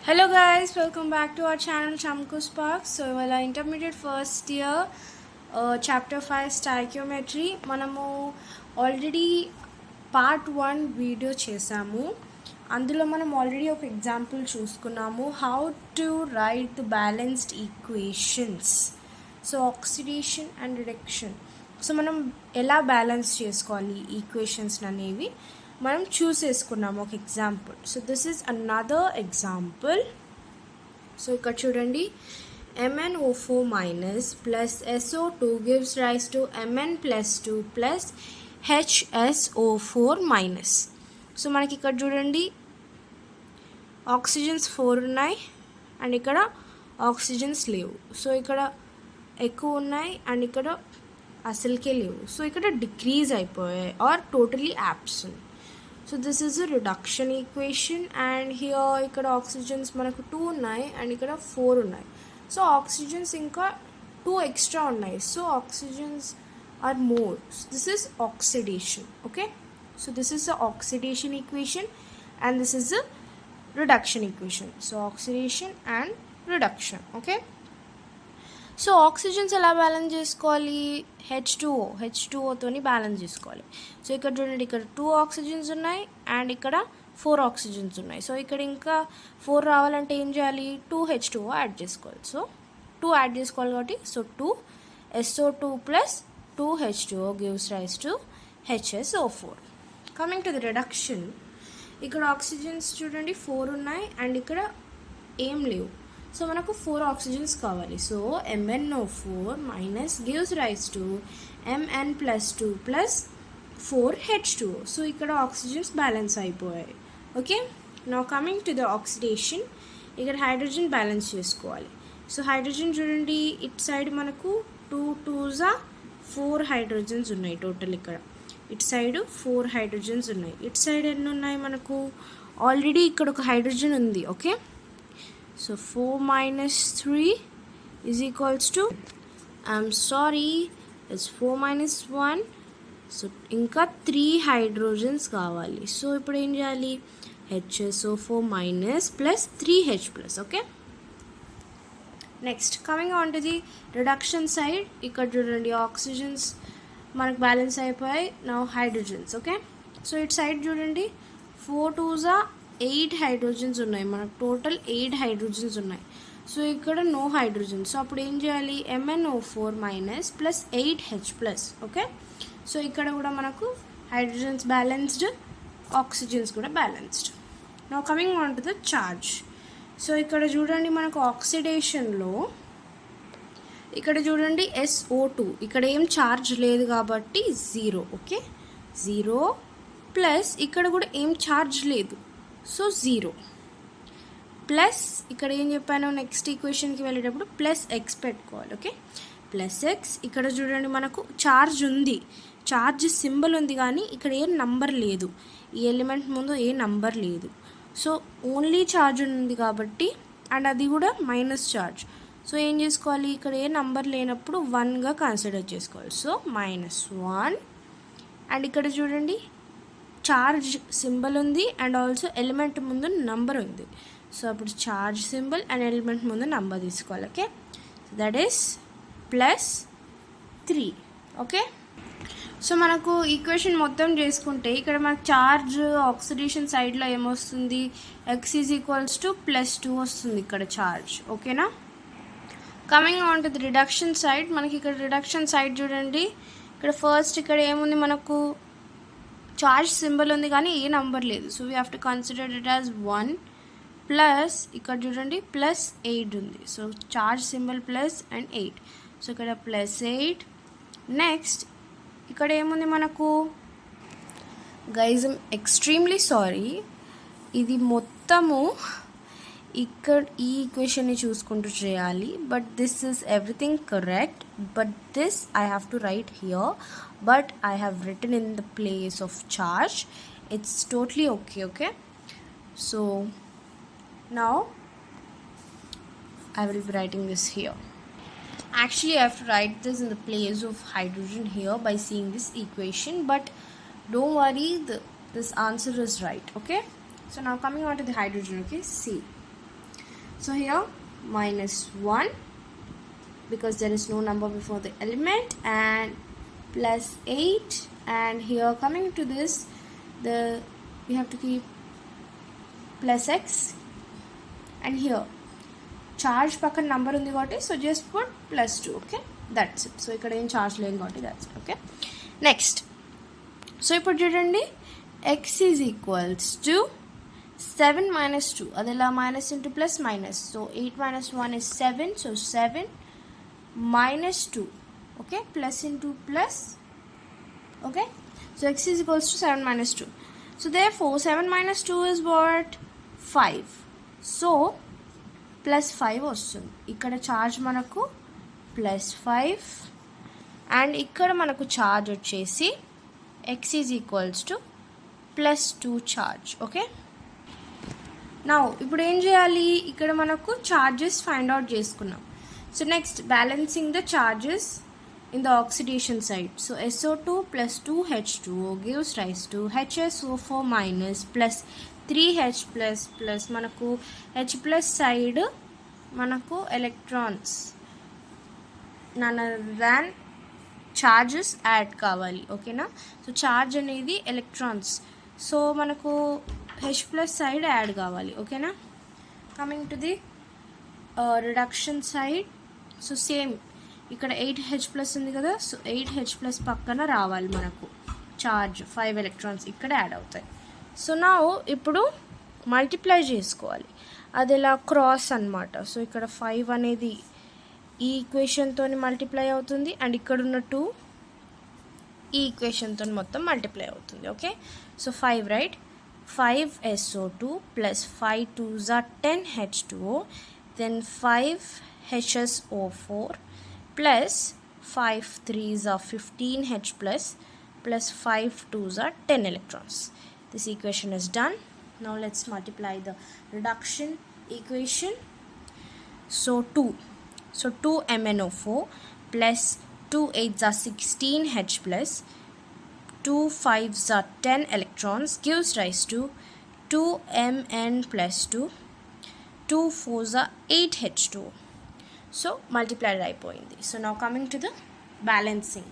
Hello guys, welcome back to our channel Chamaku Spark. So ఇవాళ intermediate first year chapter 5 stoichiometry మనము already part 1 video చేసాము. అందులో మనం already ఒక example చూసుకున్నాము, how to right the balanced equations. So oxidation and reduction, so మనం ఎలా balance చేసుకోవాలి ఈక్వేషన్స్ అనేవి మనం చూసేసుకున్నాము ఒక example. So this is another example. So ఇక్కడ చూడండి, MnO4 minus plus SO2 gives rise to Mn plus 2 plus HSO4 minus. So మనకి ఇక్కడ చూడండి ఆక్సిజన్స్ 4 ఉన్నాయి అండ్ ఇక్కడ ఆక్సిజన్స్ లేవు. సో ఇక్కడ ఎక్కువ ఉన్నాయి అండ్ ఇక్కడ అసలుకే లేవు. సో ఇక్కడ డిక్రీజ్ అయిపోయాయి are totally absent. So this is a reduction equation and here ఇక్కడ ఆక్సిజన్స్ మనకు 2 ఉన్నాయి అండ్ ఇక్కడ 4 ఉన్నాయి. సో ఆక్సిజన్స్ ఇంకా 2 ఎక్స్ట్రా ఉన్నాయి. So oxygens are more. This is oxidation. Okay, so this is the oxidation equation and this is the reduction equation. So oxidation and reduction. Okay, so oxygens ఎలా balance చేసుకోవాలి? H టూఓతోని balance చేసుకోవాలి. So ఇక్కడ చూడండి, ఇక్కడ 2 oxygens ఉన్నాయి and ఇక్కడ 4 oxygens ఉన్నాయి. సో ఇక్కడ ఇంకా 4 రావాలంటే ఏం చేయాలి? 2 H2O యాడ్ చేసుకోవాలి. సో 2 యాడ్ చేసుకోవాలి కాబట్టి so 2 SO2 plus 2 H2O gives rise to HSO4. Coming to the reduction, ఇక్కడ ఆక్సిజన్స్ చూడండి 4 ఉన్నాయి అండ్ ఇక్కడ ఏం లేవు. సో మనకు 4 ఆక్సిజన్స్ కావాలి. So MnO4 minus gives rise to Mn plus 2 plus 4 H2O. So ఇక్కడ ఆక్సిజన్స్ బ్యాలెన్స్ అయిపోయాయి. Okay, now coming to the oxidation, ఇక్కడ హైడ్రోజన్ బ్యాలెన్స్ చేసుకోవాలి. సో హైడ్రోజన్ చూడండి, ఇట్ సైడ్ మనకు 2 2s 4 హైడ్రోజన్స్ ఉన్నాయి టోటల్. ఇక్కడ ఇటు సైడ్ 4 హైడ్రోజన్స్ ఉన్నాయి. ఇటు సైడ్ ఎన్ని ఉన్నాయి మనకు? ఆల్రెడీ ఇక్కడ ఒక హైడ్రోజన్ ఉంది. Okay, so 4 minus 3 is equals to, I'm sorry, it's 4 minus 1. So ఇంకా 3 హైడ్రోజన్స్ కావాలి. సో ఇప్పుడు ఏం చేయాలి? HSO4 minus plus 3H plus. Okay, next coming on to the reduction side, ఇక్కడ చూడండి ఆక్సిజన్స్ మనకు బ్యాలెన్స్ అయిపోయాయి. నా హైడ్రోజన్స్. ఓకే, సో ఇటు సైడ్ చూడండి 4 2s 8 హైడ్రోజన్స్ ఉన్నాయి. మనకు టోటల్ 8 హైడ్రోజన్స్ ఉన్నాయి. సో ఇక్కడ నో హైడ్రోజన్స్. సో అప్పుడు ఏం చేయాలి? MnO4 minus plus 8H plus. Okay, so ఇక్కడ కూడా మనకు హైడ్రోజన్స్ బ్యాలెన్స్డ్, ఆక్సిజన్స్ కూడా balanced. Now coming on to the charge. So ఇక్కడ చూడండి మనకు ఆక్సిడేషన్లో ఇక్కడ చూడండి SO2, ఇక్కడ ఏం ఛార్జ్ లేదు కాబట్టి 0. ఓకే, 0 ప్లస్ ఇక్కడ కూడా ఏం ఛార్జ్ లేదు, సో 0 ప్లస్ ఇక్కడ ఏం చెప్పాను, నెక్స్ట్ ఈక్వేషన్కి వెళ్ళేటప్పుడు ప్లస్ ఎక్స్ పెట్టుకోవాలి. Okay, plus X. ఇక్కడ చూడండి మనకు ఛార్జ్ ఉంది, ఛార్జ్ సింబల్ ఉంది కానీ ఇక్కడ ఏ నంబర్ లేదు, ఈ ఎలిమెంట్ ముందు ఏ నంబర్ లేదు. సో ఓన్లీ ఛార్జ్ ఉంది కాబట్టి అండ్ అది కూడా మైనస్ ఛార్జ్. సో ఏం చేసుకోవాలి? ఇక్కడ ఏ నంబర్ లేనప్పుడు 1గా కన్సిడర్ చేసుకోవాలి. సో -1 అండ్ ఇక్కడ చూడండి ఛార్జ్ సింబల్ ఉంది అండ్ ఆల్సో ఎలిమెంట్ ముందు నంబర్ ఉంది. సో అప్పుడు ఛార్జ్ సింబల్ అండ్ ఎలిమెంట్ ముందు నంబర్ తీసుకోవాలి. Okay, that is +3. Okay, so మనకు ఈక్వేషన్ మొత్తం చేసుకుంటే ఇక్కడ మనకు ఛార్జ్ ఆక్సిడేషన్ సైడ్లో ఏమొస్తుంది? x ఈజ్ ఈక్వల్స్ టు +2 వస్తుంది ఇక్కడ ఛార్జ్. ఓకేనా, coming on to the reduction side, మనకి ఇక్కడ రిడక్షన్ సైడ్ చూడండి, ఇక్కడ ఫస్ట్ ఇక్కడ ఏముంది మనకు? ఛార్జ్ సింబల్ ఉంది కానీ ఏ నంబర్ లేదు. So we have to consider it as 1 plus ఇక్కడ చూడండి +8 ఉంది. So charge symbol plus and 8. So ఇక్కడ +8. నెక్స్ట్ ఇక్కడ ఏముంది మనకు? గైజ్ ఐమ్ ఎక్స్ట్రీమ్లీ సారీ, ఇది మొత్తము ఇక్కడ ఈ ఈక్వేషన్ని చూసుకుంటూ చేయాలి. But this is everything correct, but this I have to right here, but I have written in the place of charge. It's totally okay. Okay, so now I will be writing this here. Actually I have to write this in the place of hydrogen here by seeing this equation, but don't worry, this answer is right. Okay, so now coming on to the hydrogen. Okay, see, So here minus 1 because there is no number before the element, and plus 8, and here coming to this we have to keep plus x, and here charge పక్కన number ఉంది కాబట్టి so just put plus 2. okay, that's it. so ఇక్కడ ఏం charge లేదు కాబట్టి that's it. okay, next so ఇప్పుడు చూడండి x is equals to 7 minus 2, అది ఇలా minus into plus minus, so 8 minus 1 is 7, so 7 minus 2, okay, plus into plus, okay, so x is equals to 7 minus 2. so therefore 7 minus 2 is what? 5. so plus 5 వస్తుంది. ఇక్కడ charge మనకు plus 5 and ఇక్కడ మనకు charge వచ్చేసి x is equals to plus 2 charge. okay, now ఇప్పుడు ఏం చేయాలి? ఇక్కడ మనకు charges find out చేసుకున్నాం. so next balancing the charges in the oxidation side. so SO2 plus 2H2O gives rise to HSO4 minus plus 3H plus మనకు H plus side మనకు electrons none other than charges add కావాలి. ఓకేనా? So charge అనేది electrons, so మనకు H plus side add కావాలి. ఓకేనా? Coming to the reduction side, so same ఇక్కడ 8H plus ఉంది కదా, సో 8H plus పక్కన రావాలి మనకు చార్జ్ 5 ఎలక్ట్రాన్స్ ఇక్కడ యాడ్ అవుతాయి. సో నా ఇప్పుడు మల్టిప్లై చేసుకోవాలి, అది ఇలా క్రాస్ అనమాట. సో ఇక్కడ 5 అనేది ఈ ఈక్వేషన్తో మల్టిప్లై అవుతుంది, అండ్ ఇక్కడ ఉన్న 2 ఈ ఈక్వేషన్తో మొత్తం మల్టిప్లై అవుతుంది. Okay, so 5 right, 5SO2 plus 5 2s are 10H2O, then 5HSO4 plus 5 3s are 15H plus 5 2s are 10 electrons. This equation is done. Now let's multiply the reduction equation. So 2MnO4 plus 2 8s are 16H plus 2 5s are 10 electrons gives rise to 2Mn plus 2 4s are 8H2O. So multiplied అయిపోయింది. So now coming to the balancing.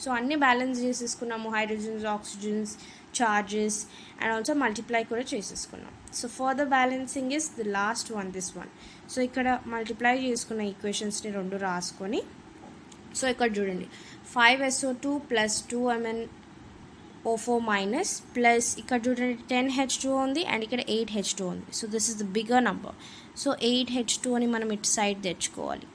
So అన్నీ balance చేసేసుకున్నాము, hydrogens, oxygens, charges and also multiply కూడా చేసేసుకున్నాం. So for the balancing is the last one, this one. So ఇక్కడ multiply చేసుకున్న ఈక్వేషన్స్ని రెండు రాసుకొని, సో ఇక్కడ చూడండి 5SO2 plus 2MnO4 minus plus ఇక్కడ చూడండి 10H2O ఉంది అండ్ ఇక్కడ 8H2O ఉంది. So this is the bigger number. So 8H2Oని మనం ఇటు సైడ్ తెచ్చుకోవాలి.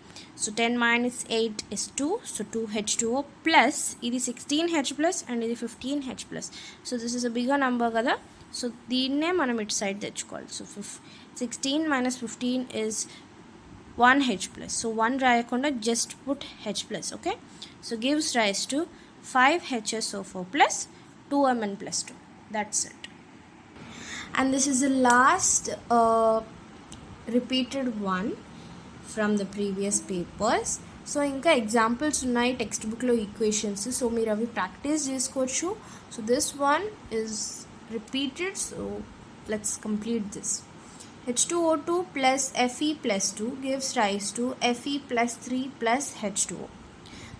So 10 minus 8 is 2, so 2H2O plus ఇది 16H plus and ఇది 15H plus. So this is a bigger number కదా, సో దీన్నే మనం ఇటు సైడ్ తెచ్చుకోవాలి. So 16 minus 15 is 1H plus. So 1 రాయకుండా just put H plus. okay, so gives rise to 5HSO4 plus 2Mn plus 2. That's it. And this is the last repeated one from the previous papers. So ఇంకా examples ఉన్నాయి text బుక్లో equations, so మీరు అవి practice చేసుకోవచ్చు. So this one is repeated, so let's complete this. H2O2 plus Fe plus 2 gives rise to Fe plus 3 plus H2O.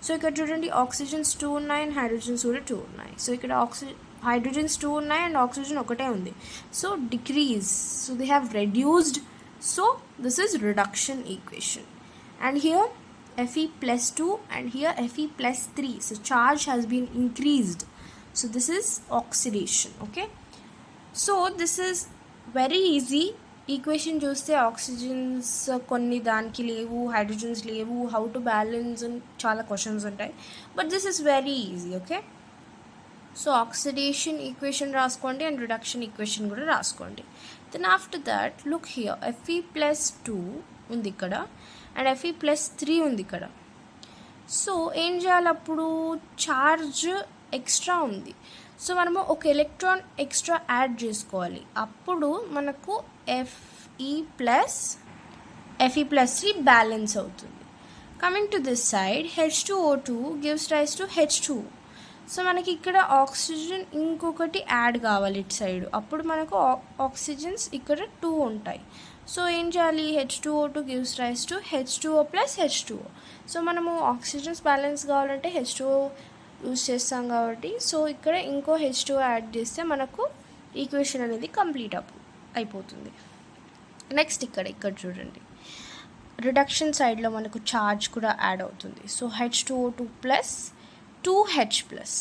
So ఇక్కడ చూడండి oxygens 2 ఉన్నాయి and hydrogens కూడా 2 ఉన్నాయి. సో ఇక్కడ హైడ్రోజన్స్ 2 ఉన్నాయి అండ్ ఆక్సిజన్ ఒకటే ఉంది. So decrease, so they have reduced. So this is reduction equation, and here Fe plus 2 and here Fe plus 3, so charge has been increased, so this is oxidation. okay, so this is very easy equation. చూస్తే oxygens కొన్ని దానికి లేవు, hydrogens లేవు, how to balance అని చాలా questions ఉంటాయి, but this is very easy. Okay, so oxidation equation రాసుకోండి and reduction equation కూడా రాసుకోండి. Then after that look here, Fe plus 2 ఉంది ఇక్కడ అండ్ Fe plus 3 ఉంది ఇక్కడ. సో ఏం చేయాలి, అప్పుడు చార్జ్ ఎక్స్ట్రా ఉంది, సో మనము ఒక ఎలక్ట్రాన్ ఎక్స్ట్రా యాడ్ చేసుకోవాలి, అప్పుడు మనకు Fe plus 3 బ్యాలెన్స్ అవుతుంది. Coming to this side, H2O2 gives rise to H2. So మనకి ఇక్కడ ఆక్సిజన్ ఇంకొకటి యాడ్ కావాలి ఇటు సైడ్, అప్పుడు మనకు ఆక్సిజన్స్ ఇక్కడ 2 ఉంటాయి. సో ఏం చేయాలి, H2O2 gives rise to H2O plus H2O. So మనము ఆక్సిజన్స్ బ్యాలెన్స్ కావాలంటే H2O యూజ్ చేస్తాం కాబట్టి, సో ఇక్కడ ఇంకో H2O యాడ్ చేస్తే మనకు ఈక్వేషన్ అనేది కంప్లీట్ అయిపోతుంది. నెక్స్ట్ ఇక్కడ చూడండి, రిడక్షన్ సైడ్లో మనకు ఛార్జ్ కూడా యాడ్ అవుతుంది. So H2O2 plus 2H plus,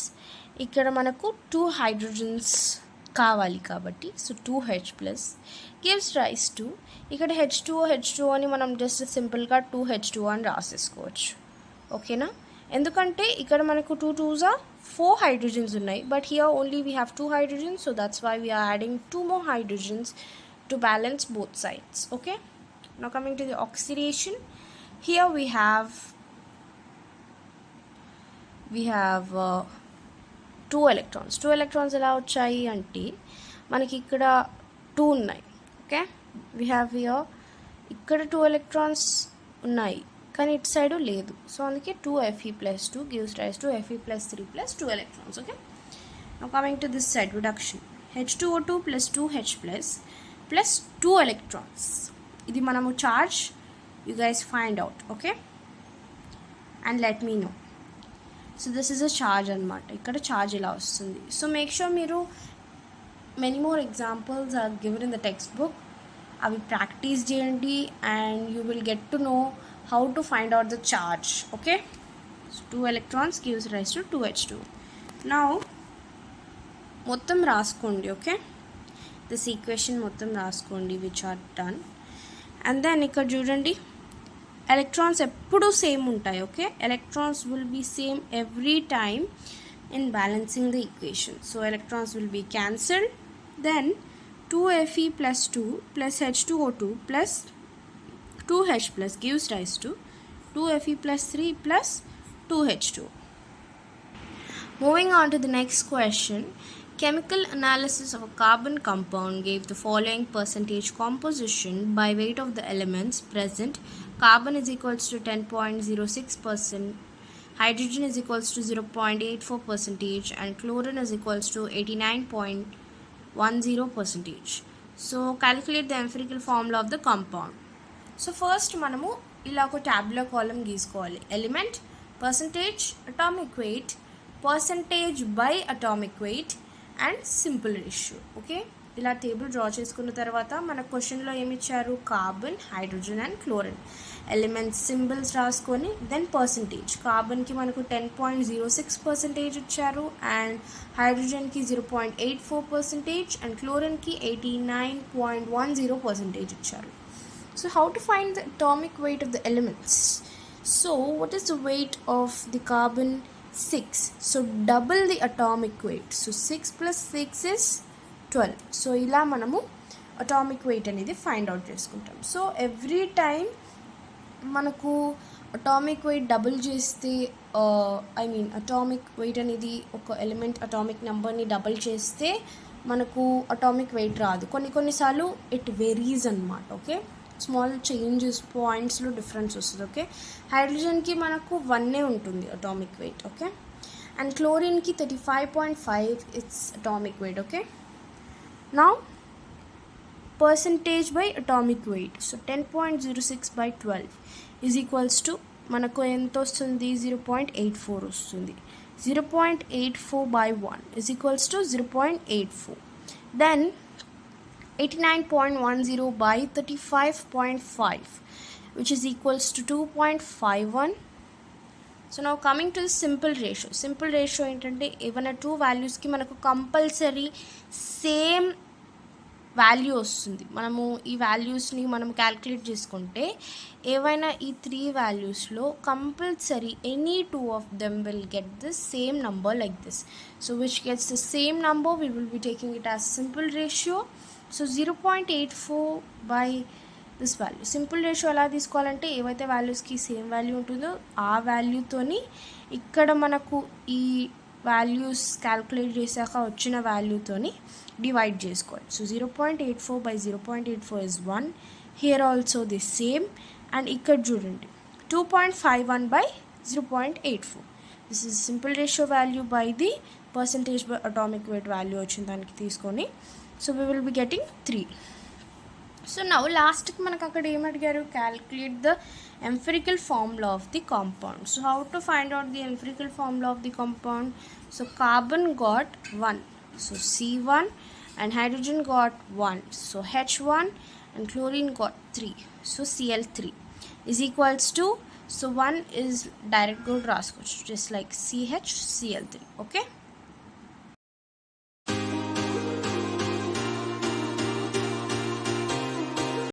ఇక్కడ మనకు 2 హైడ్రోజన్స్ కావాలి కాబట్టి, so 2H plus gives rise to, ఇక్కడ H2O అని మనం జస్ట్ సింపుల్గా 2H2 అని రాసేసుకోవచ్చు. ఓకేనా, ఎందుకంటే ఇక్కడ మనకు 2 2s are 4 హైడ్రోజన్స్ ఉన్నాయి, but here only we have 2 hydrogens, so that's why we are adding 2 more hydrogens to balance both sides. Okay, now coming to the oxidation, here we have 2 electrons ఎలా వచ్చాయి అంటే మనకి ఇక్కడ 2 ఉన్నాయి. Okay, we have here ఇక్కడ 2 electrons ఉన్నాయి కానీ ఇటు సైడ్ లేదు, సో అందుకే 2Fe plus 2 gives rise to Fe plus 3 plus 2 electrons. Okay, now coming to this side, reduction, H2O2 plus 2H plus 2 electrons. ఇది మనము charge, you guys find out. Okay, and let me know. So this is a charge అన్నమాట, ఇక్కడ charge ఇలా వస్తుంది. So make sure మీరు many more examples are given in the textbook, అవి practice చేయండి and you will get to know how to find out the charge. Okay, so 2 electrons gives rise to 2H2. now మొత్తం రాసుకోండి. Okay, this equation మొత్తం రాసుకోండి which are done. And then ఇక్కడ చూడండి, electrons ఎప్పుడూ same ఉంటాయి. Okay, electrons will be same every time in balancing the equation. So electrons will be cancelled. Then 2Fe plus 2 plus H2O2 plus 2H plus gives rise to 2Fe plus 3 plus 2H2. Moving on to the next question. Chemical analysis of a carbon compound gave the following percentage composition by weight of the elements present. Carbon is equals to 10.06%, hydrogen is equals to 0.84%, and chlorine is equals to 89.10%. So calculate the empirical formula of the compound. So first మనము ఇలా ఒక tabular column గీసుకోవాలి. Element, percentage, atomic weight, percentage by atomic weight and simple ratio. Okay, ఇలా table draw చేసుకున్న తర్వాత మన క్వశ్చన్లో ఏమి ఇచ్చారు, carbon, hydrogen and chlorine elements symbols రాసుకొని దెన్ పర్సంటేజ్, కార్బన్కి మనకు 10.06% ఇచ్చారు అండ్ హైడ్రోజన్కి 0.84% అండ్ క్లోరిన్కి 89.10% ఇచ్చారు. So how to find the atomic weight of the elements? So what is the weight of the carbon? 6. So double the atomic weight. So 6 plus 6 is 12. So ఇలా మనము atomic weight అనేది find out చేసుకుంటాం. So every time మనకు atomic weight double చేస్తే atomic weight అనేది ఒక element atomic నెంబర్ని double చేస్తే మనకు అటామిక్ వెయిట్ రాదు. కొన్నిసార్లు ఇట్ వేరీస్ అన్నమాట. ఓకే, స్మాల్ చేంజెస్ పాయింట్స్లో డిఫరెన్స్ వస్తుంది. ఓకే, హైడ్రోజన్కి మనకు 1 ఉంటుంది అటామిక్ వెయిట్. ఓకే, అండ్ క్లోరిన్కి 35.5 it's atomic weight. Okay, now percentage by atomic weight. So 10.06 by 12 is equals to మనకు ఎంత వస్తుంది, 0.84 వస్తుంది. 0.84 by 1 is equals to 0.84. Then 89.10 by 35.5 which is equals to 2.51. So now coming to the simple ratio. Simple ratio ఏంటంటే ఏవైనా 2 వాల్యూస్కి మనకు compulsory same value వస్తుంది. మనము ఈ వాల్యూస్ని మనం క్యాల్కులేట్ చేసుకుంటే ఏవైనా ఈ 3 వాల్యూస్లో compulsory any 2 of them will get the same number like this. So which gets the same number, we will be taking it as simple ratio. So 0.84 by this value. Simple ratio ఎలా తీసుకోవాలంటే ఏవైతే వాల్యూస్కి same value ఉంటుందో ఆ వాల్యూతోని ఇక్కడ మనకు ఈ values calculate చేశాక వచ్చిన వాల్యూతోని డివైడ్ చేసుకోవాలి. So 0.84 by 0.84 is 1. Here also the same. And ఇక్కడ చూడండి 2.51 by 0.84. This is simple ratio value by the percentage by atomic weight value వచ్చిన దానికి తీసుకొని. So we will be getting 3. So now లాస్ట్కి మనకు అక్కడ ఏమడిగారు, calculate the empirical formula of the compound. So how to find out the empirical formula of the compound? So carbon got 1, so C1, and hydrogen got 1, so H1, and chlorine got 3, so Cl3 is equals to, so 1 is direct go raskochu just like CHCl3. Okay.